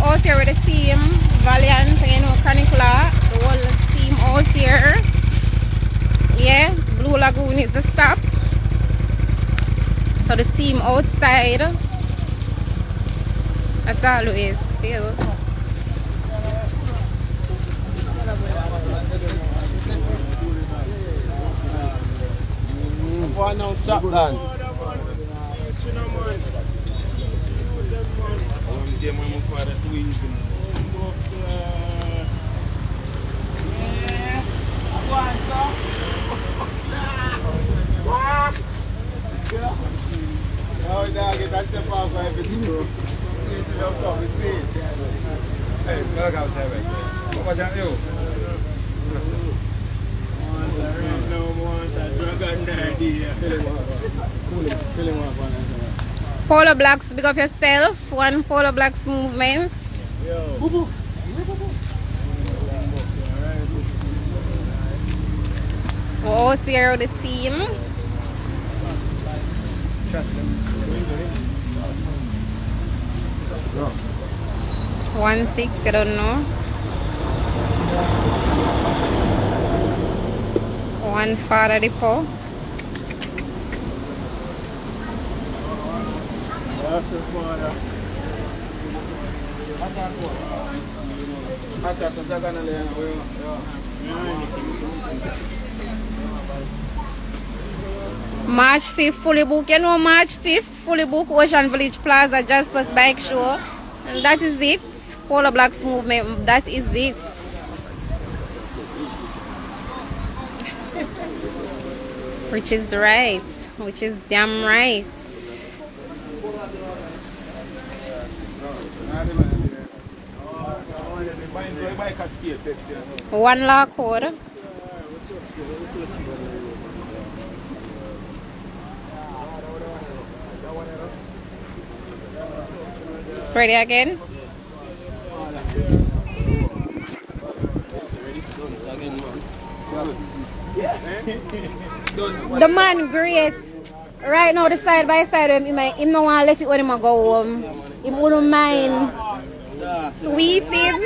out here with the team, Valiant, you know, Chronicler, the whole team out here. Yeah, Blue Lagoon is the stop. So the team outside, as always, still. Polo Blacks, big up yourself. One Polo Blacks movement. We're out here with the team. 1-6, I don't know. 1 Father Depot. March 5th fully booked. You know, March 5th fully booked Ocean Village Plaza Jasper's bike show. And that is it. Polo Blacks movement. That is it. Which is right. Which is damn right. One law code. Ready again? The man great. Right now the side by side him no want left it when him go home. Him wouldn't mind sweeting.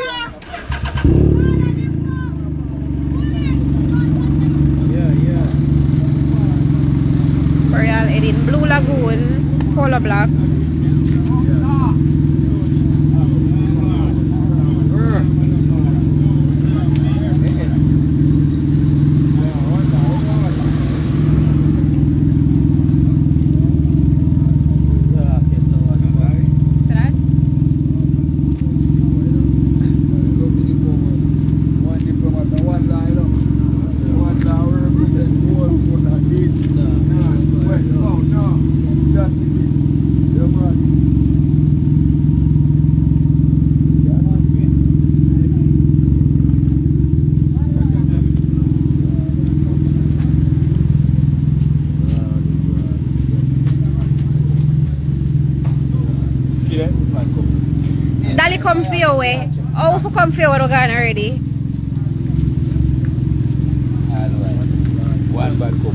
We're all heading Blue Lagoon, Polo Blacks. Dali come for your way. Oh, if you come for your way, already. One bad couple.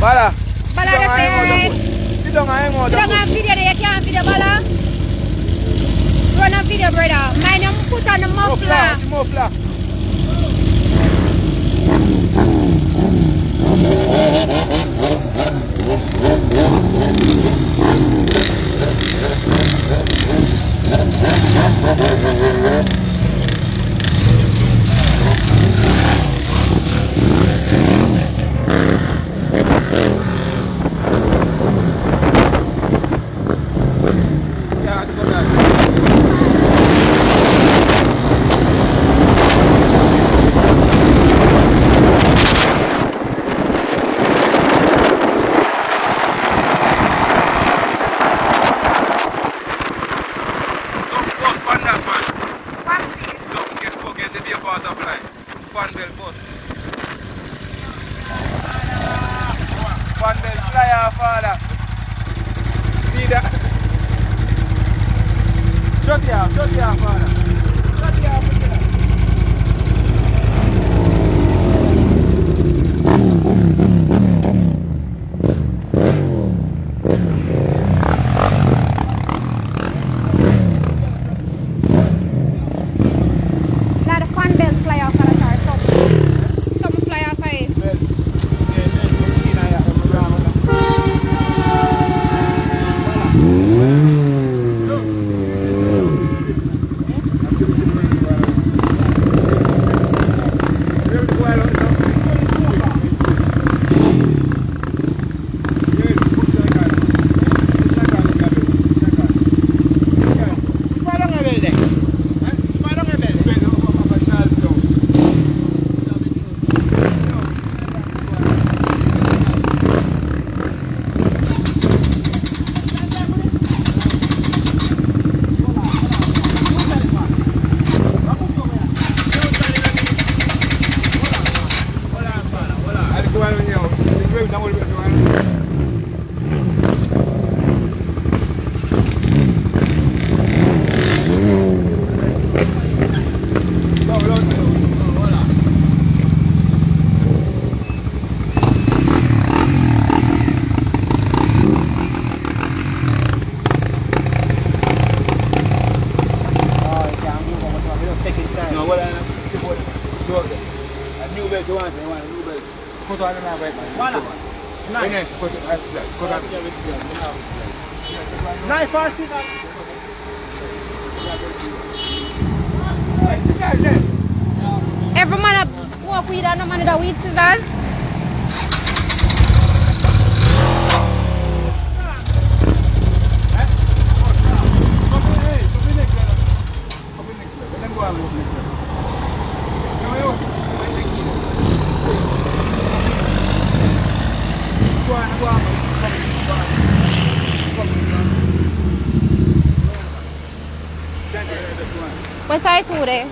Bala. Bala the side. Sit down and hang out. Sit down and video there. You can't video, Bala. Run a video, brother. Mind you put on the muffler. Muffler. fly. Fan bell bust. Fan bell fly off, father. See that? Shut it off, father. Shut it off, father. Now the fan belt fly off of the car. Some fly off of it. Every man a walk with and no man that weed scissors. What I do there?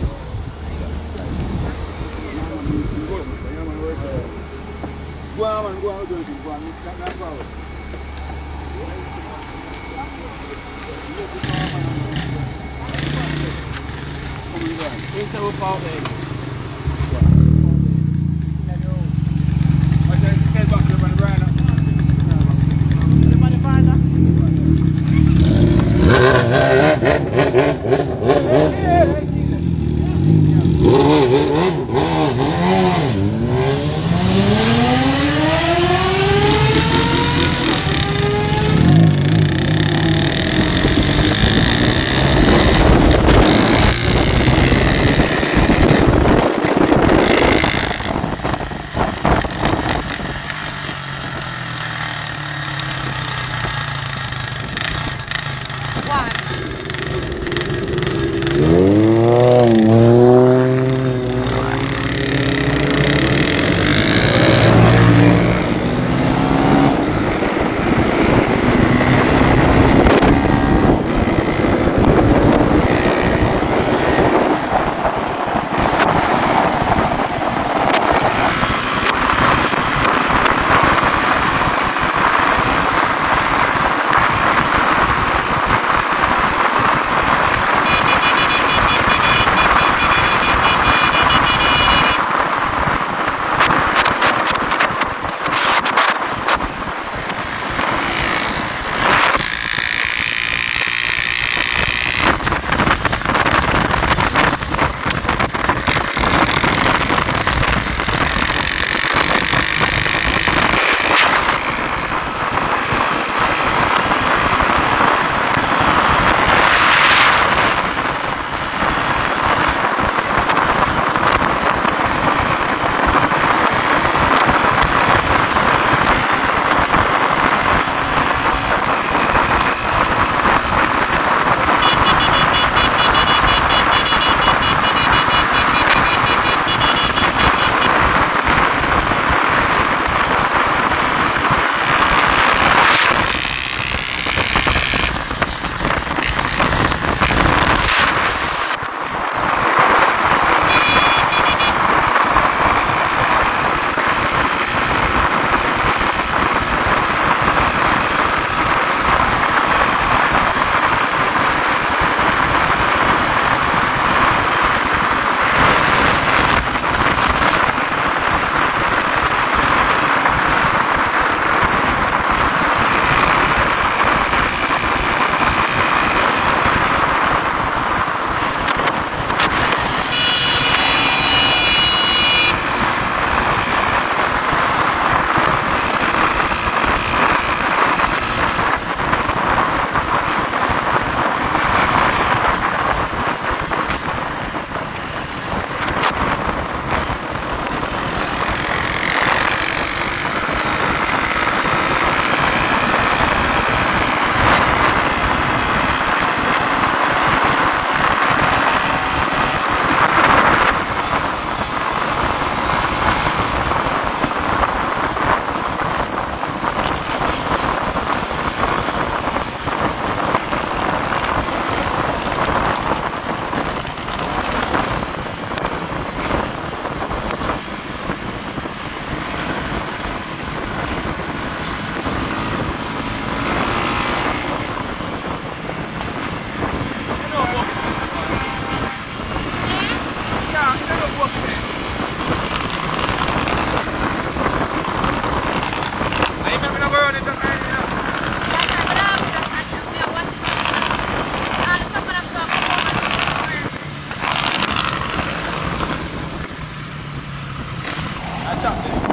watch out there.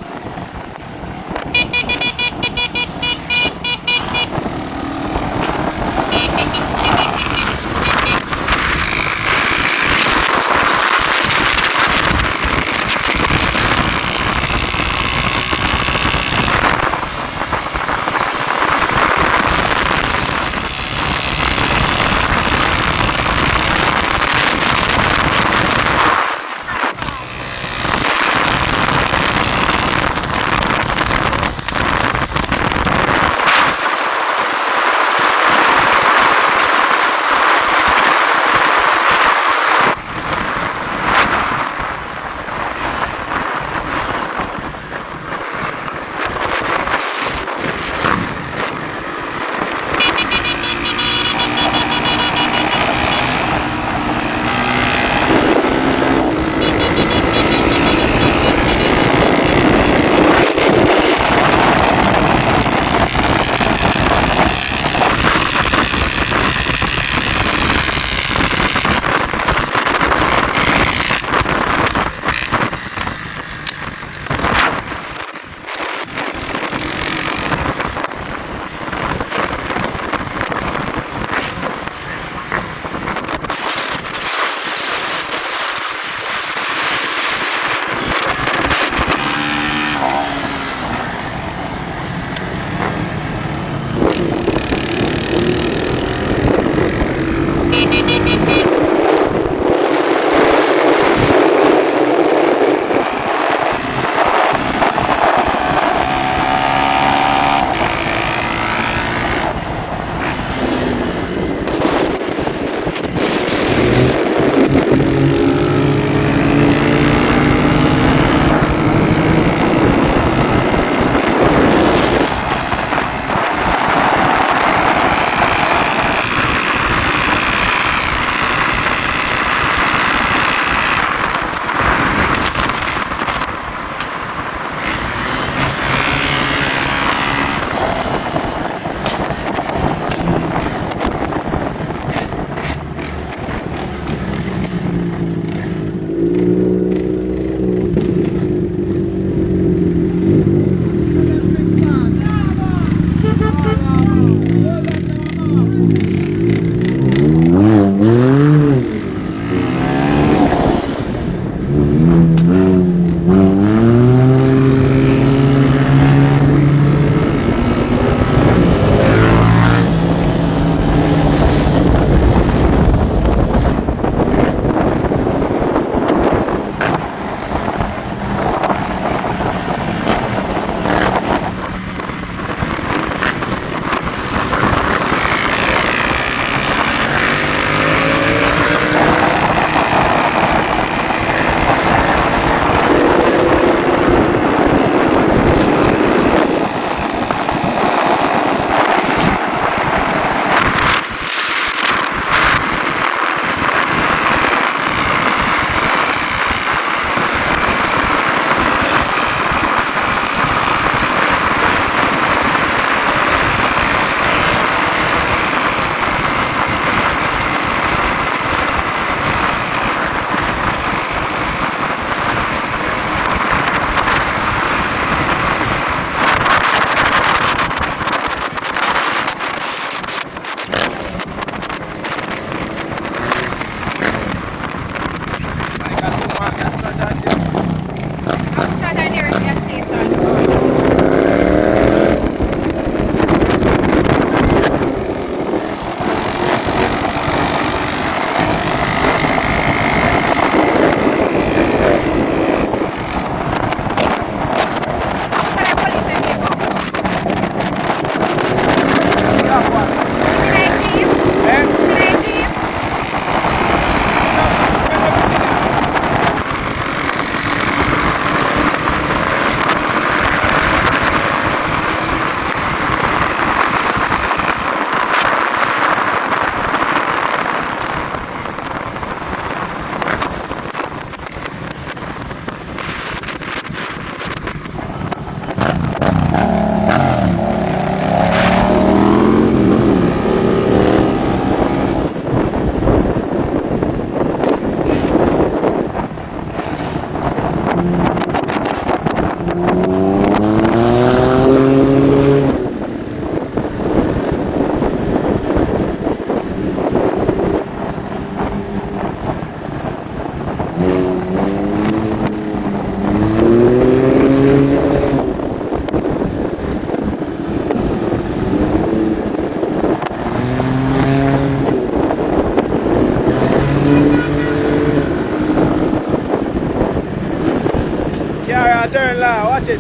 car, turn left, watch it.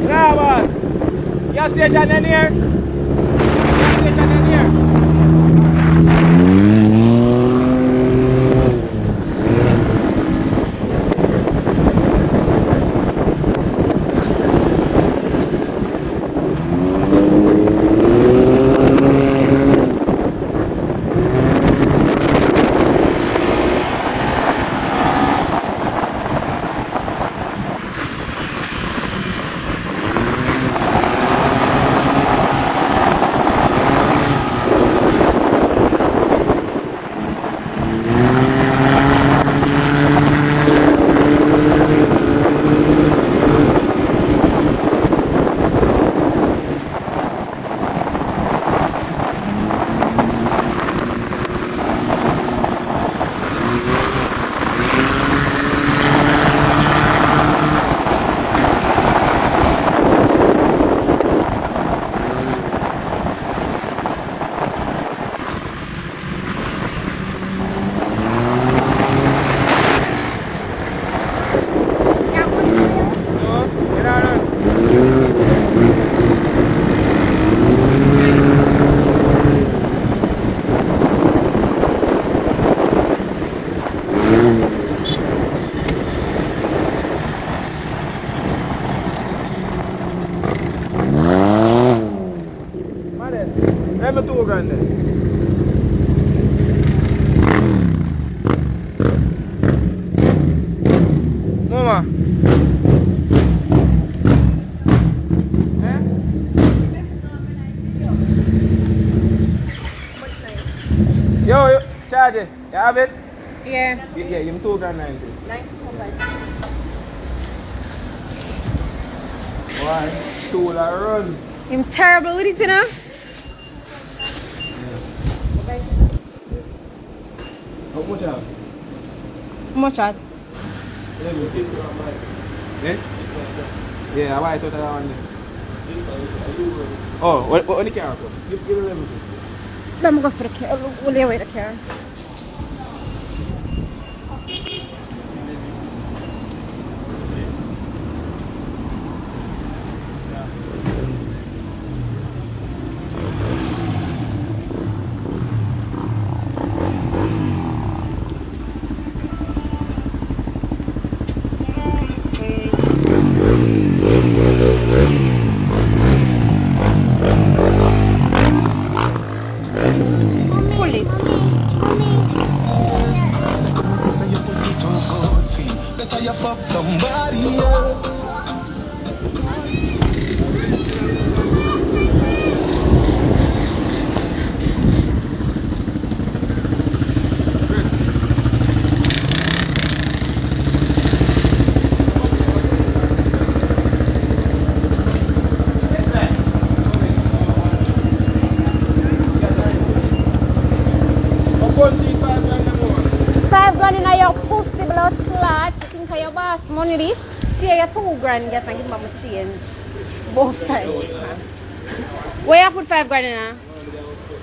Now, boss. Gas station in here. Gas station in here. Let me two grand then. Mama. Eh? Yo, charge it. You have it? Yeah. Yeah, give me 2 grand 90. Why? Tool I run. I'm terrible with it, you know? How much have? How much at? Eh? Yeah, I buy it out of that one. Oh, what the car come? Give it everything. Let me go for the car. We'll lay away the car. Police. Better you fuck somebody else. $5 in your pussy blood clot. You think your boss money this? Pay your 2 grand, get and give me my change. Both sides. Where you put $5 in?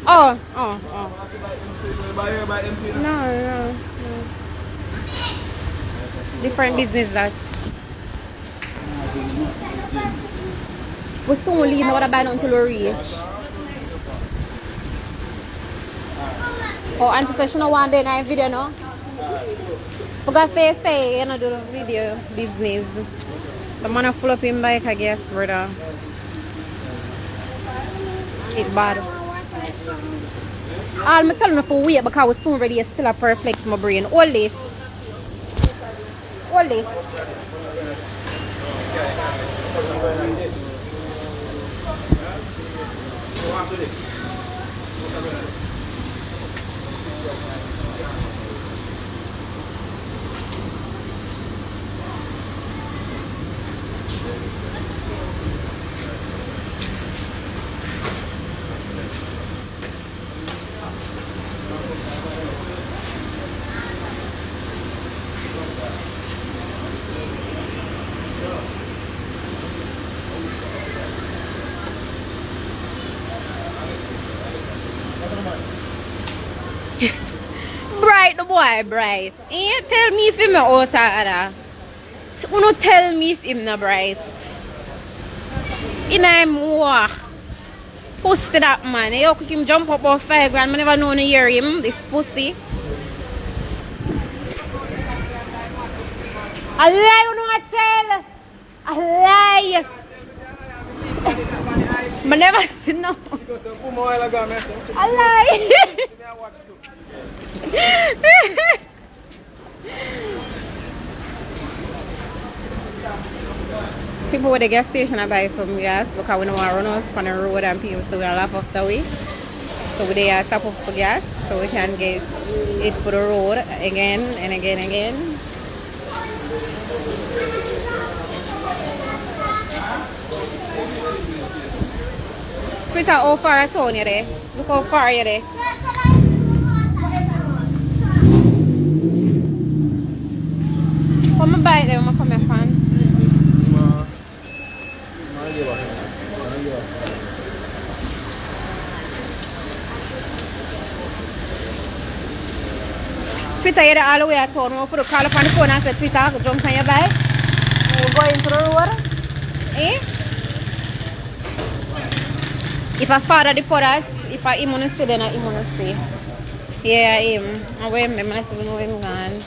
Oh. No. Different business that. We soon leave now, but buy not until we reach. Oh, Auntie said she don't want to do a video, no? Forgot to say, you know, do the video business. The man full up in bike, I guess, brother. It's bad. I'm telling you for wait because I was soon ready. It's still a perplex my brain. All this. Bright the boy, bright. Eh? Tell me if him not out of order. So, no tell me if him not bright. In him walk. Pussy that man. You could him jump up about 5 grand. I never know to hear him. This pussy. A lie, you know what I tell? A lie. I never see no. A lie. People with the gas station are buy some gas because we don't want to run us on the road and people still laugh off the way. So we are top up for gas so we can get it for the road again and again and again. Twitter, how far a town you there? Look how far you there. Come and buy them, I'm come here, fan. Twitter, you're all the way at town. For the call up on the phone and say Twitter, jump on your bike. You go into the road. Eh? If I father the product, if I him wanna stay, then I him wanna stay. Yeah, him. I wear him, I still know him gone.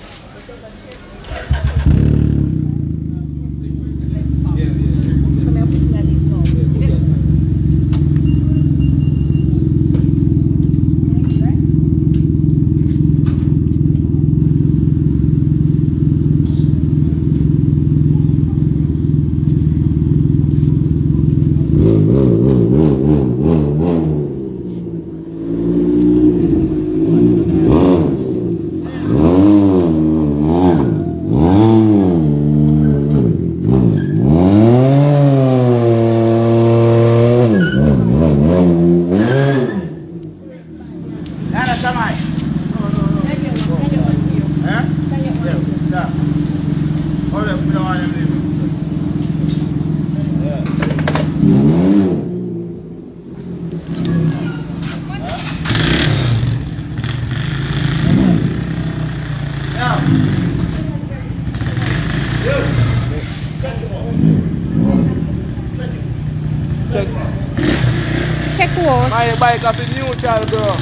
Check what? My bike off a neutral, bro.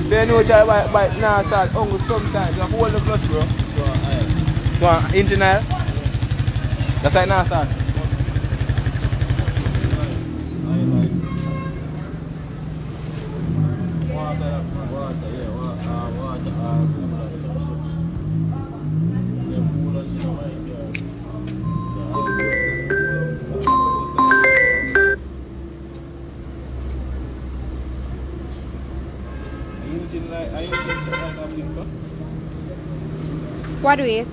The neutral bike now start hungry sometimes. You have to hold the clutch, bro. So engine oil. That's how it now start. What do you?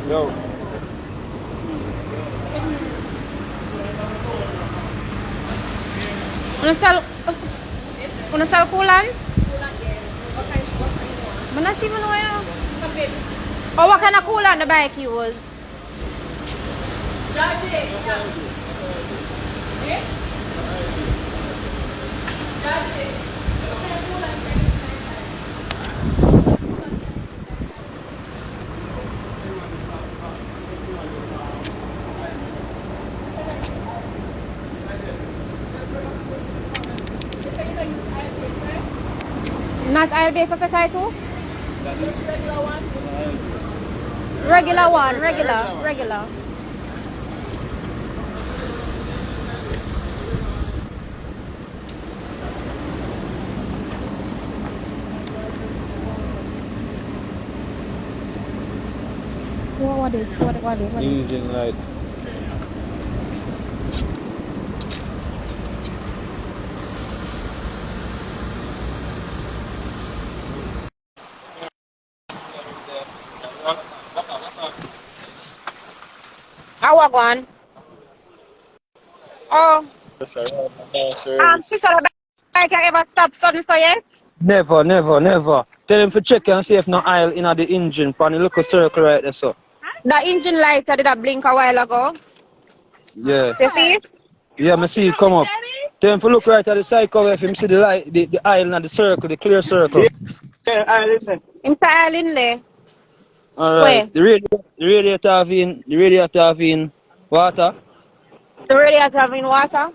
Yo. Wanna sell coolant? I'm not even know. Oh, what kind of coolant the bike use? Not oil based as a title? Regular one, regular. What is? What is? Engine light. How are going? Oh, Yes, sir. Service. sister, the bike you ever stop sudden so yet? Never, never, never. Tell him to check and see if no oil in the engine. Pan the little circle right there, so. The engine light I did a blink a while ago. Yeah. You see it? Yeah, I see it come up. Tell him to look right at the side cover if him see the light, the oil in the circle, the clear circle. Yeah, I listen. Inside in there. Where? Alright. The radiator have in water. The radiator having water?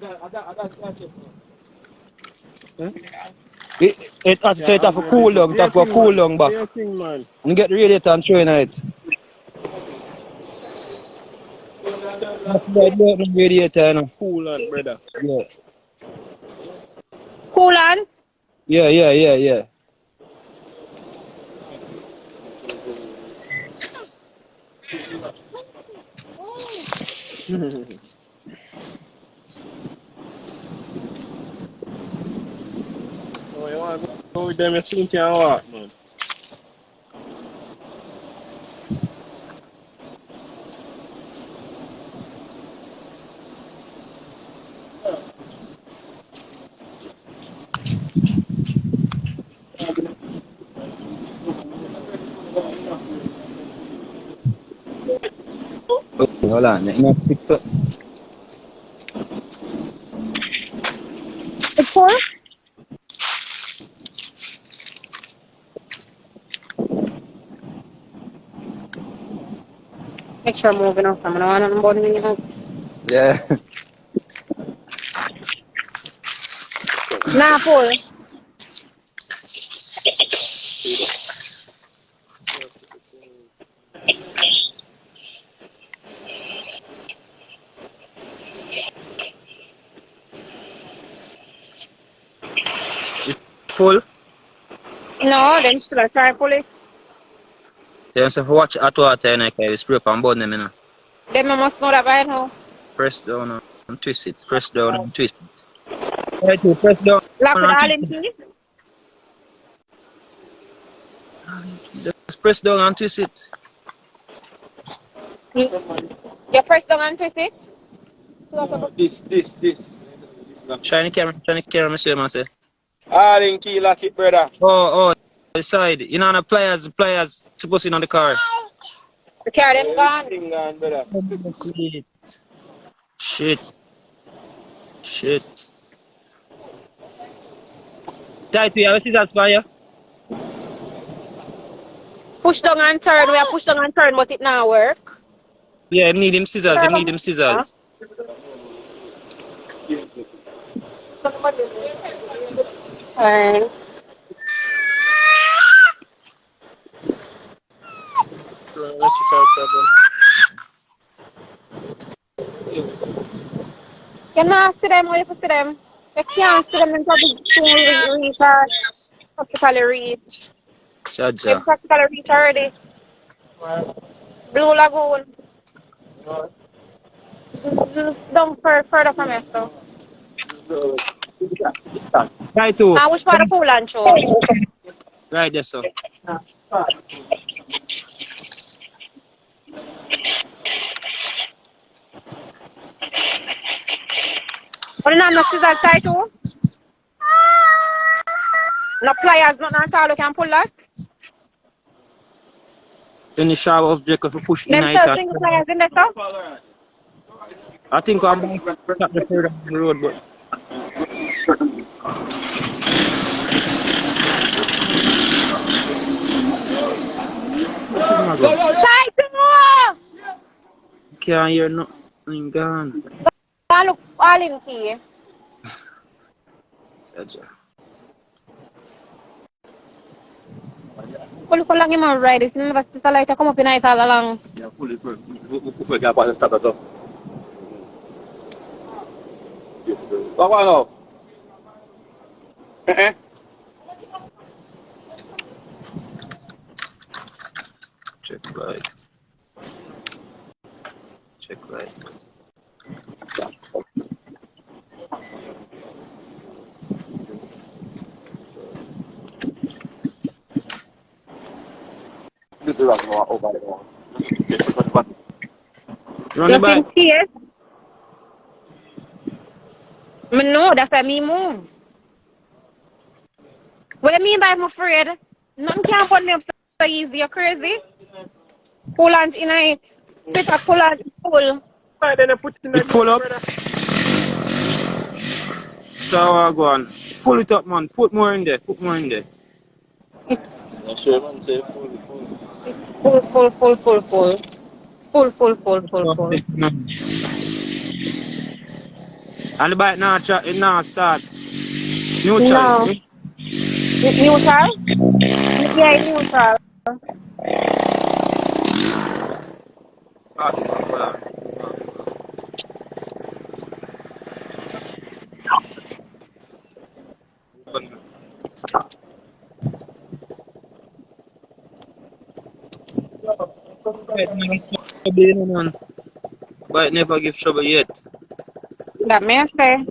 It has to say it have a cool down, it have to go cool down back. Yeah, thing, man. And get the radiator and throw in it. That's why I don't need radiator, you know. Cool on, brother. Yeah. Coolant? Yeah. Oh, you want to go with them, you soon can walk, man. Okay, hold on. Let me pick up. It's full? Make sure I'm moving off. I'm not on board me. Yeah. Nah, full. Full. No, then still I try pull it. Then if you watch hot water and I can spray up and burn them, you know. Then I must know that by now. Press down and twist it. Press down and twist it. Try to press down Lock it and all twist in it. key. Just press down and twist it. You press down and twist it. This. Try the camera, monsieur, man, say. All in key lock it, brother. Oh, the side. You know, the pliers supposed to be on the car. The car them gone. Thing gone, brother. Shit. Tight, we have a scissors for you. Push down and turn. We are push down and turn, but it now work. Yeah, him need him scissors. Alright. You not see them or you see them? You can't see them until the reach or practically reach. Chaja. They practically reach already. Blue Lagoon. Down further from here, so. Try to. Now, which part of coolant show? Right there, so. But you not scissors tight too? No pliers, nothing at all, you can pull that? Then the sharp object if you push in Them it. still single pliers in there, sir? I think I'm going to stop the further on the road, but. Tight too! Can't hear nothing gone. Go look all in key. Chaja. Look how long you man ride this. Never see the light come up in night all along. Yeah, pull it first. Before you can pass the stop as well. What now? Check light. Right. Run it Just back. in case. Me know, that's why me move. What do you mean by I'm afraid? Nothing can put me up so easy. You're crazy. Coolant in it. Put a coolant full. Alright, then I put it in the It full gear, up. brother. So go on. Full it up, man. Put more in there. Put more in there. Yeah, sure, man. Say full. Full, full, full, full, full. Full, full, full, full, full. And the bike now, it now start. Neutral. No. Neutral? Yeah, neutral. But it never give trouble yet. That may say.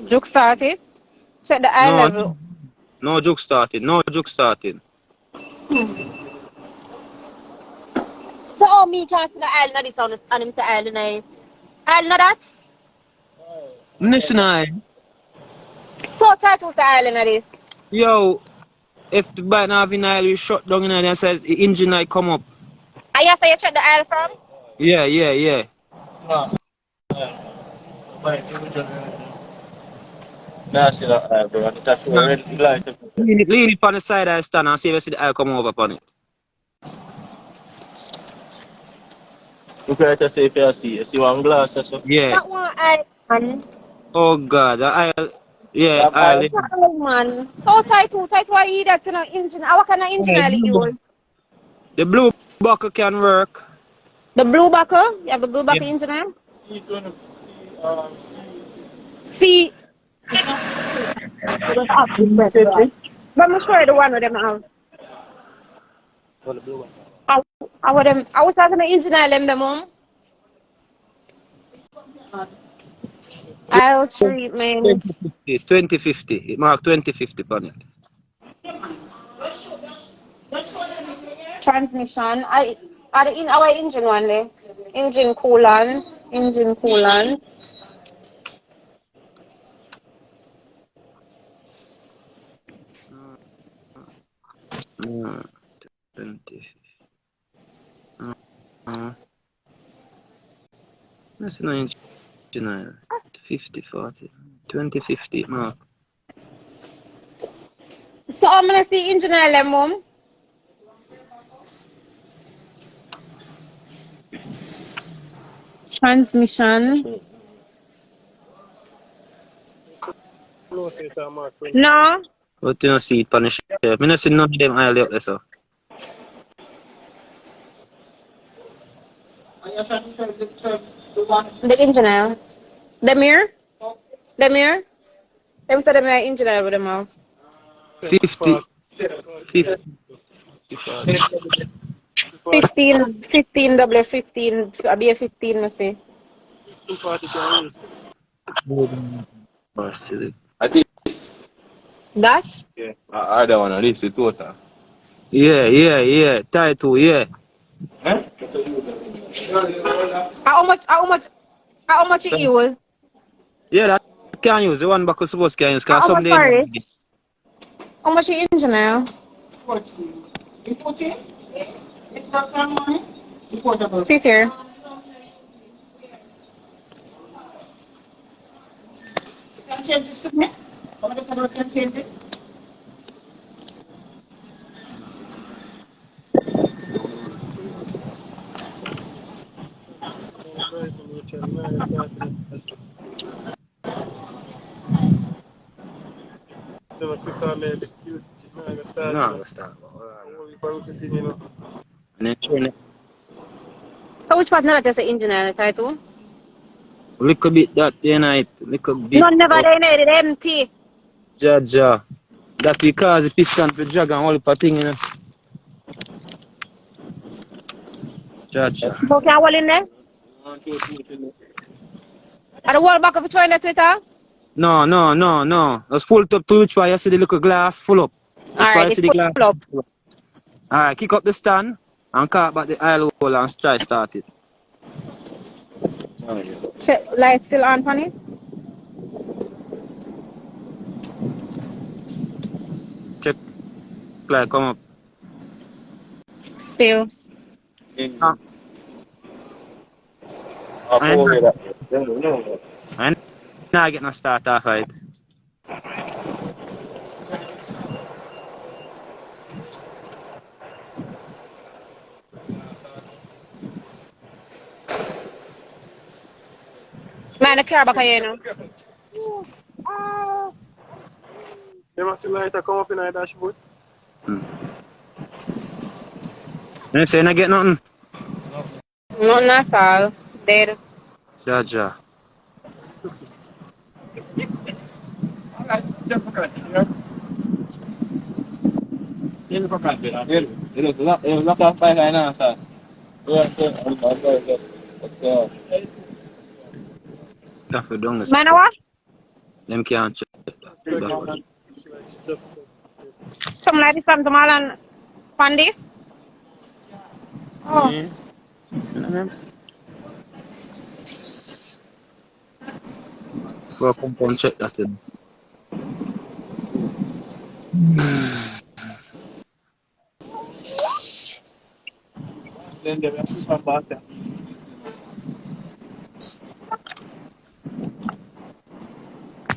Juke started. Check the eye No, level. no joke starting. No joke starting. So me can't see the aisle now this on and him say aisle night. Aisle not that? Next night, So tight was the aisle now this. yo, if the bike now have in aisle, we shut down in there and said the engine light come up. I you say you check the aisle from? Yeah. Nah, see that, bro. That's Nah. red light. Lean it on the side I stand and see if I see the aisle come over upon it. Look right to see if you see. You see one glass or so? Yeah. That one aisle man. Oh God, the aisle. Yeah, That aisle. aisle? That aisle man. So tight too. Tight why you that in an engine. What kind of engine oil you use? The blue buckle can work. The blue buckle? You have the blue buckle Yeah. engine oil? See, See. But I'm sure the one of them have. I would them. I was talking to engine oil them mom. Oil treatment. 2050. It mark 2050 on it. Transmission. I are in our engine one day. Engine coolant. Engine coolant. Mm, 2050. That's no engine oil. 50, 40. 2050 mark. So I'm gonna see engine oil them mom. Transmission. No. But you don't see it on the shelf. I don't see none of them oil up there, so. The engine oil. The mirror? The mirror? Them said them are engine oil with them off. 50. 50. 15 double 15. I'll be a 15, I say. Oh, silly. I think this. That? Yeah. I don't want to this is total. Yeah. Title, yeah. Huh? How much it use? Yeah, that can use. The one buckle supposed can use. Because How much someday. for it? How much your engine oil? Sit here. Can change this to me? How many people can change this? No, I'm start. And then turn it. So which part not just the engine oil title? Little bit that day night. Little bit. No, never Of they need it empty. Jaja. That because the piston to jog and all the thing, you know. Cha. You can hold in there? Are the whole back of the tray in the Twitter? No. Just full it up to which way you see the little glass full up. Which way Alright, you it's see the glass full up. full up. Alright, kick up the stand and cut back the aisle hole and try start it. Check, light still on for it? Check like come up. Still. Ah. And now I get no start off right. Man, the car back here, you know. You must see lighter come up in the dashboard. You say you get nothing? Nothing at all. Dead. Ja. Lock off by right now, sir. Cafe down the Man, what? them can't check that. Something like this from tomorrow and on this? Oh. Go come and check that in. Then they will come back there.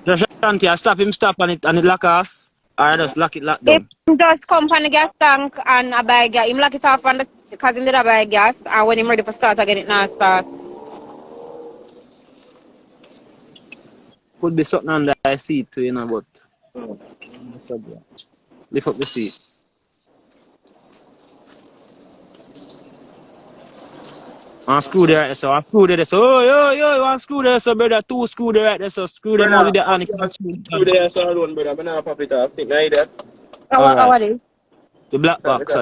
Just Shanti, I stop on it and it lock off. Or I just lock If down. just come from the gas tank and I buy gas, him lock it off on the because he did a buy gas and when him ready for start again it now start. Could be something under the seat too, you know, but lift up the seat. And screw there right there, so yo, you want screw there, so brother, 2 screw there right there, so screw them out with the hand. Screw the ass alone, brother. I'm not pop it off. Think like that. Alright. What is? The black box.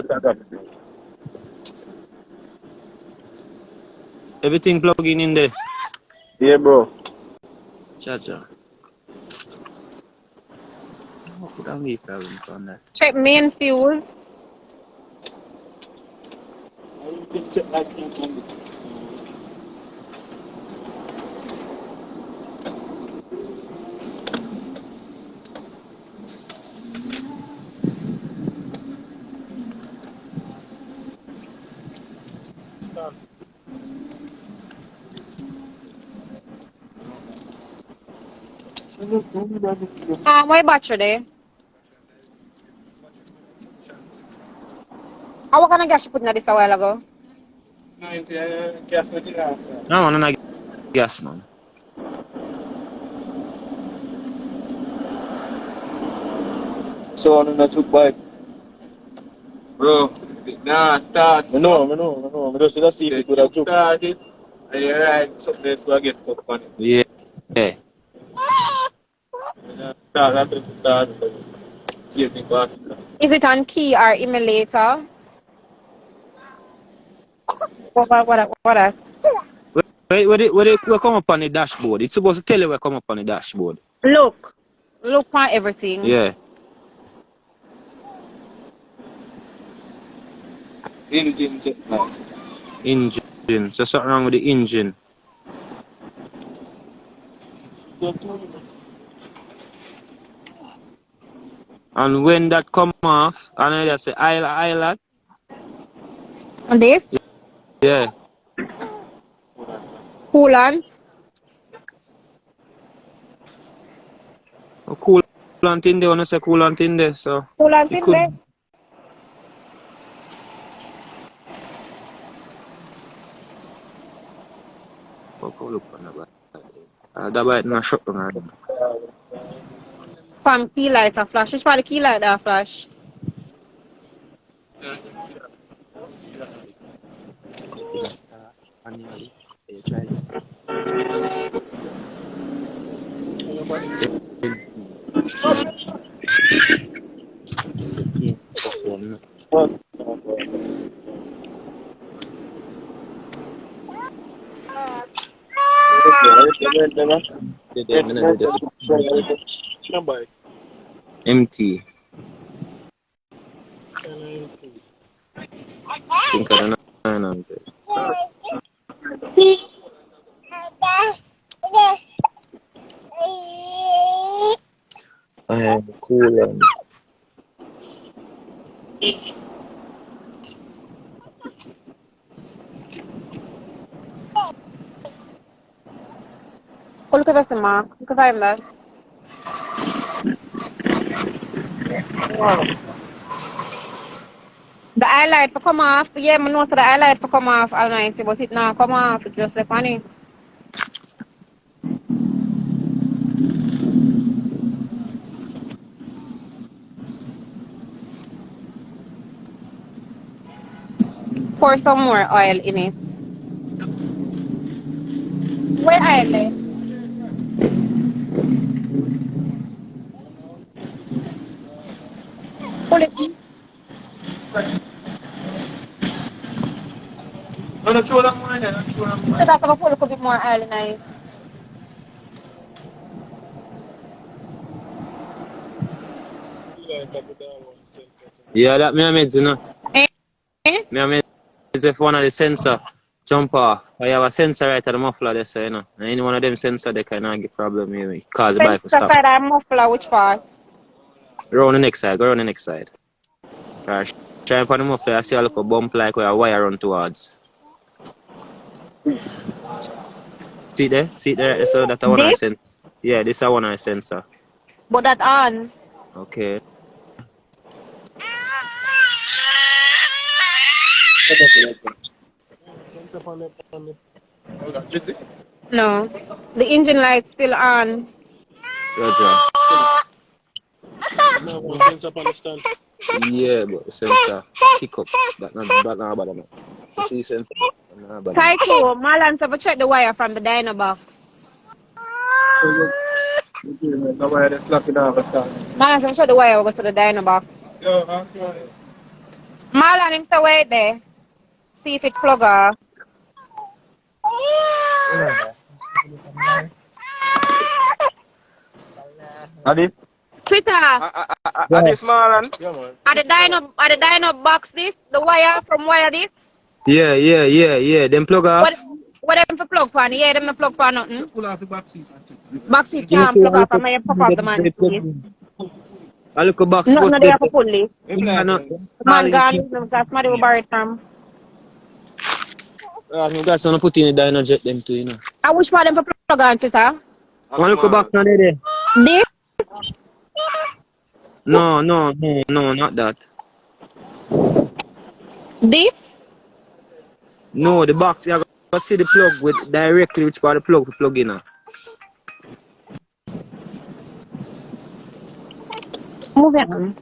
Everything plugging in there. Yeah, bro. Cha. Could have me problem on that. Check main fuse. My battery there. What kind of gas you put in this a while ago? No, man, I guess, man. So on the took bike. Bro, nah, start. I know. I just see it with a took. Start it. And you ride something else will get fucked on it. Yeah. Start. Is it on key or emulator? What? What come up on the dashboard? It's supposed to tell you what come up on the dashboard. Look for everything. Yeah. Engine check now. Engine. So something wrong with the engine. And when that come off, and I just say island. And this? Yeah. Coolant. Coolant in there, when I say coolant in there, so Coolant it in could. there. Look on the back. That bite not shut down. From key light or flash. Which part of the key light that flash? Number. MT. Think of the 900. I am cool on. Oh, look at this, Mark. Look at that. The highlight for come off. Yeah, I know so the highlight for come off almighty, but it now come off. It's just like funny. Pour some more oil in it. Where oil there? Pull it. No, no, throw that one there. Throw that So one. that's gonna put a little bit more oil in it. Yeah, that me I made, you know. Eh? Me I made if one of the sensor jump off. I have a sensor right at the muffler there, so, you know. And any one of them sensor they can give problem here. It cause the bike to Center stop. side and muffler, which part? Go around the next side, go around the next side. Try for the muffler, I see a little bump like where a wire run towards. See there? See there? So that's a one eye This? sensor. Yeah, this is a one eye sensor. But that on. Okay. No. The engine light's still on. Roger. Yeah, but the sensor kick up. But not bad enough. You see sensor? Not bad enough. Tycho, Marlon, have check the wire from the dyno box. No way, they're slapping off a start. Marlon, have check the wire, we'll go to the dyno box. Yo, I'm sorry. Marlon, him still wait there. See if it plug off. Adi? Twitter, Adi small and? Yeah, man. at the dyno box this, the wire from wire this. Yeah. Them plug off. What them for plug pan? Yeah, them no plug pan nothing. Pull off the back seat and check. Back seat can't plug off and I pop off the man seat. I look a box. Nothing there for pull it. Yeah, no. Man gone, because somebody will borrow it from. You guys want to put in the dyno jet them too, you know. I wish for them for plug on Twitter. One look a box on there. This? No, not that. This? No, the box, you have to see the plug with directly which part of the plug to plug in. Move it on.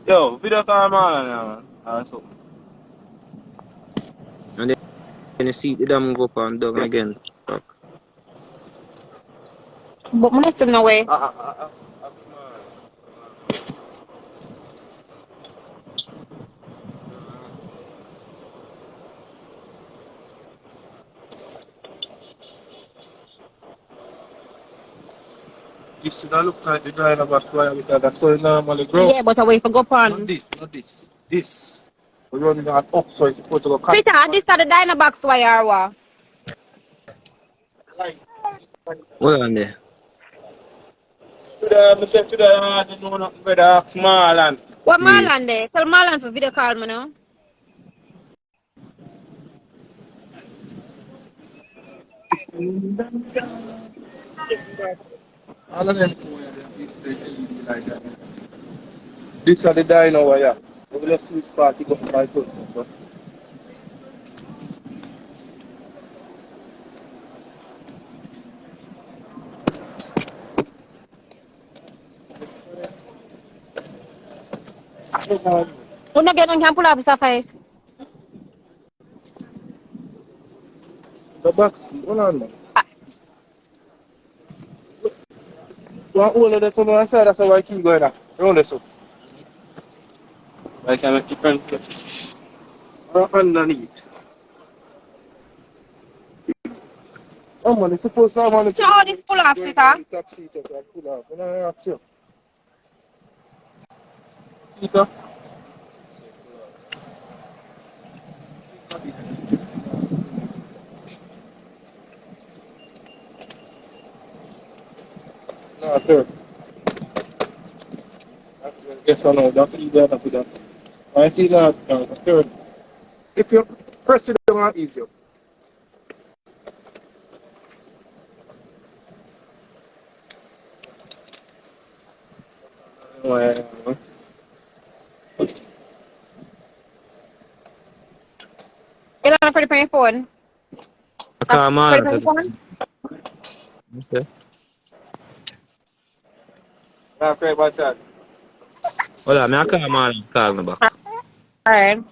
Yo, video call man now, man. Something. And then you see the damn move up and down again. Fuck. But I still no way. This should look like the driver back wire because that's how it normally grows. Yeah, but away for go pan. Not this. This. We're running that up so it's supposed to go cut. Peter, this is the dyno box wire or what? What on there? Today, I said today, I don't know nothing better. Small and. What Marlon there? Tell Marlon for video call me now. All of them like that. This are the dyno wire. We will just use party go by foot. When I get on can pull up his face. The box, hold on man. One hole of that on one side, that's how I keep going up. Roll this up. I can make different underneath. Oh man, it's supposed to have on the So how this pull off, sitter? top seat of that pull off. When I ask you. Sitter? No, third. Guess what now? That lead there for that. I see that third. If you press it down easier. Well, You don't for the pay phone? Come For the on. pay phone? Okay. not afraid about that. Hold on, I come on and call me back. Alright.